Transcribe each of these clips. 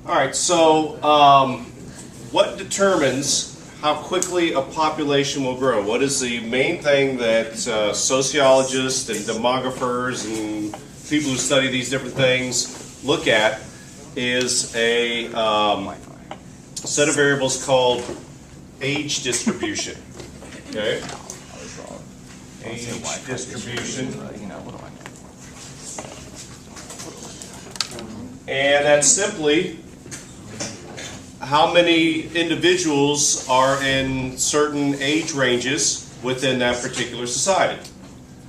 All right, so what determines how quickly a population will grow? What is the main thing that sociologists and demographers and people who study these different things look at is a set of variables called age distribution. Okay? Age distribution. And that's simply how many individuals are in certain age ranges within that particular society.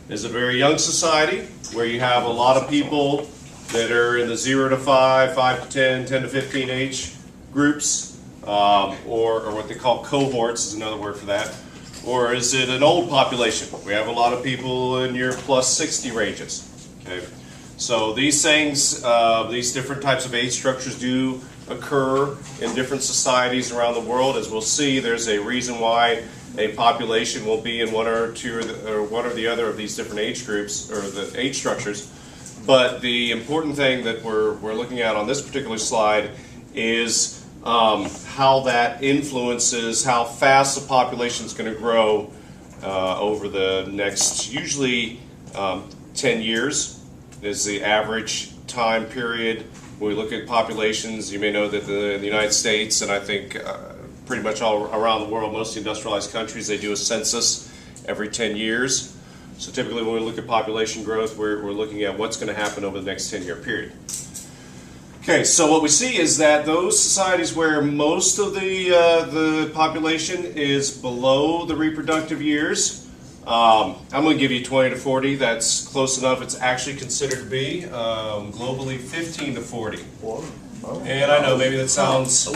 Is it a very young society where you have a lot of people that are in the 0 to 5, 5 to 10, 10 to 15 age groups, or what they call cohorts is another word for that? Or is it an old population? We have a lot of people in your plus 60 ranges. Okay? So these things, these different types of age structures do occur in different societies around the world. As we'll see, there's a reason why a population will be in one or two or one or the other of these different age groups or the age structures. But the important thing that we're looking at on this particular slide is how that influences how fast the population is going to grow over the next, usually 10 years is the average time period. When we look at populations, you may know that in the United States, and I think pretty much all around the world, most industrialized countries, they do a census every 10 years. So typically when we look at population growth, we're looking at what's going to happen over the next 10-year period. Okay, so what we see is that those societies where most of the population is below the reproductive years, I'm going to give you 20 to 40. That's close enough. It's actually considered to be globally 15 to 40. Whoa. And I know maybe that sounds,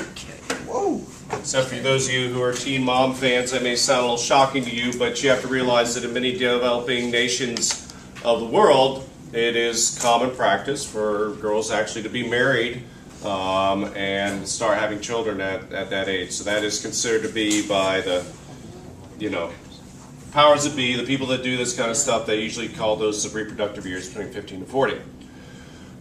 Whoa. except for those of you who are teen mom fans, that may sound a little shocking to you, but you have to realize that in many developing nations of the world, it is common practice for girls actually to be married and start having children at that age. So that is considered to be by the, powers that be, the people that do this kind of stuff, they usually call those the reproductive years between 15 to 40.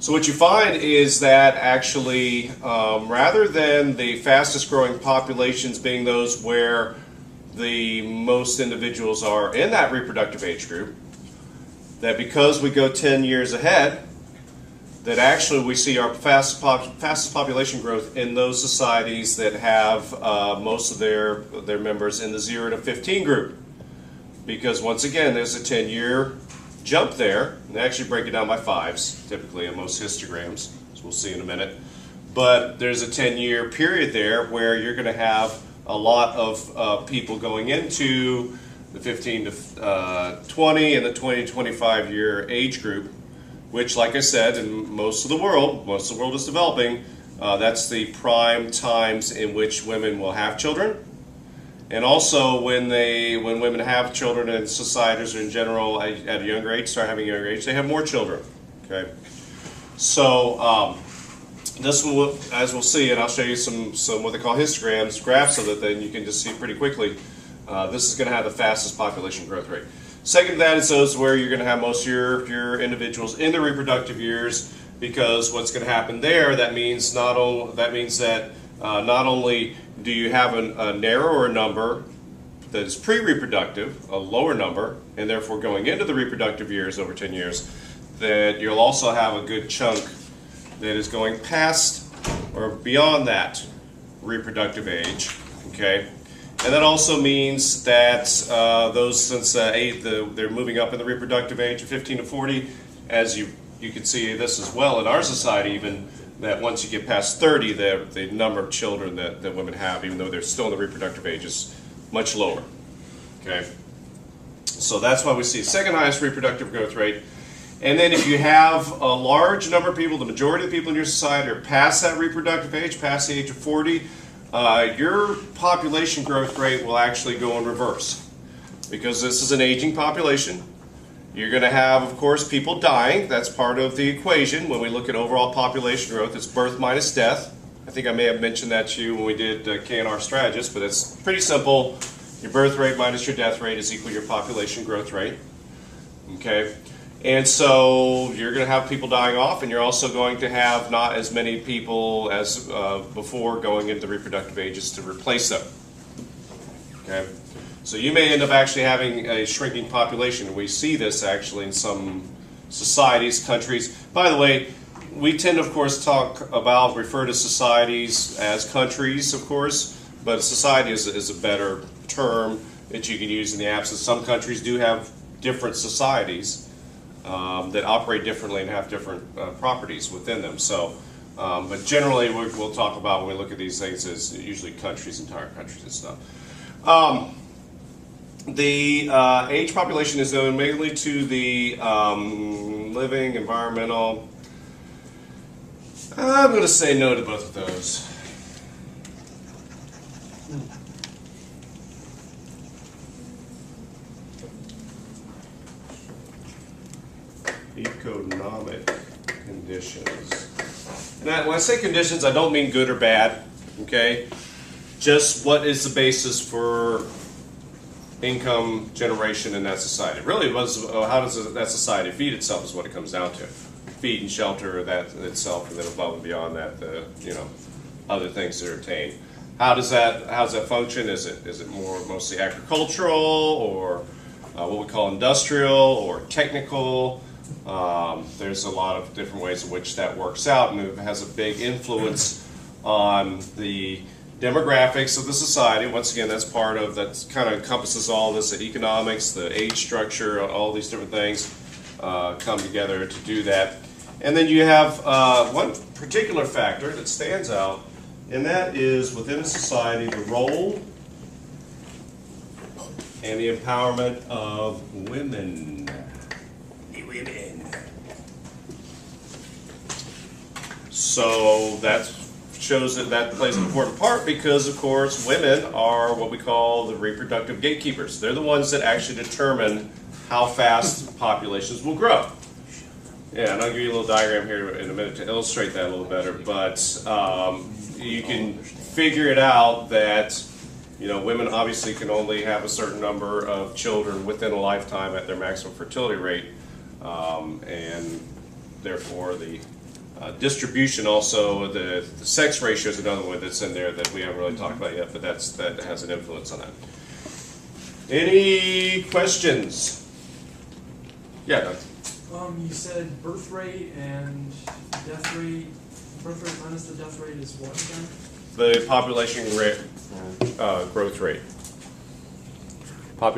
So what you find is that actually, rather than the fastest growing populations being those where the most individuals are in that reproductive age group, that because we go 10 years ahead, that actually we see our fastest population growth in those societies that have most of their members in the 0 to 15 group. Because once again, there's a 10-year jump there, and they actually break it down by fives, typically in most histograms, as we'll see in a minute. But there's a 10-year period there where you're going to have a lot of people going into the 15 to 20 and the 20 to 25 year age group, which, like I said, in most of the world is developing, that's the prime times in which women will have children. And also when women have children in societies or in general at a younger age, start having a younger age, they have more children. Okay, so this will, as we'll see, and I'll show you some what they call histograms, graphs of it, then you can just see pretty quickly. This is going to have the fastest population growth rate. Second to that is those where you're going to have most of your individuals in the reproductive years, because what's going to happen there, that means not only do you have a narrower number that is pre-reproductive, a lower number, and therefore going into the reproductive years over 10 years, that you'll also have a good chunk that is going past or beyond that reproductive age. Okay, and that also means that those, since they're moving up in the reproductive age of 15 to 40, as you can see this as well in our society, even that once you get past 30, the number of children that women have, even though they're still in the reproductive age, is much lower. Okay, so that's why we see second highest reproductive growth rate. And then if you have a large number of people, the majority of the people in your society are past that reproductive age, past the age of 40, your population growth rate will actually go in reverse, because this is an aging population. You're going to have, of course, people dying. That's part of the equation. When we look at overall population growth, it's birth minus death. I think I may have mentioned that to you when we did K&R Strategist, but it's pretty simple. Your birth rate minus your death rate is equal to your population growth rate. Okay. And so you're going to have people dying off, and you're also going to have not as many people as before going into reproductive ages to replace them. Okay? So you may end up actually having a shrinking population. We see this actually in some societies, countries. By the way, we tend to, of course, refer to societies as countries, of course, but society is a better term that you can use in the absence. Some countries do have different societies that operate differently and have different properties within them. So, but generally, we'll talk about when we look at these things as usually countries, entire countries and stuff. The age population is known mainly to the living, environmental. I'm going to say no to both of those. Economic conditions. And when I say conditions, I don't mean good or bad, okay? Just what is the basis for income generation in that society? Really, how does that society feed itself is what it comes down to. Feed and shelter that itself, and then above and beyond that, other things that are attained. How does that function? Is it mostly agricultural, or what we call industrial, or technical? There's a lot of different ways in which that works out, and it has a big influence on the demographics of the society. Once again, that kind of encompasses all this, the economics, the age structure, all these different things come together to do that. And then you have one particular factor that stands out, and that is within a society the role and the empowerment of women. So that shows that plays an important part because, of course, women are what we call the reproductive gatekeepers. They're the ones that actually determine how fast populations will grow. Yeah, and I'll give you a little diagram here in a minute to illustrate that a little better, but you can figure it out that women obviously can only have a certain number of children within a lifetime at their maximum fertility rate, and therefore the distribution also, the sex ratio is another one that's in there that we haven't really talked about yet, but that has an influence on that. Any questions? Yeah, Doug. You said birth rate and death rate. Birth rate minus the death rate is what again? The population rate, growth rate. Population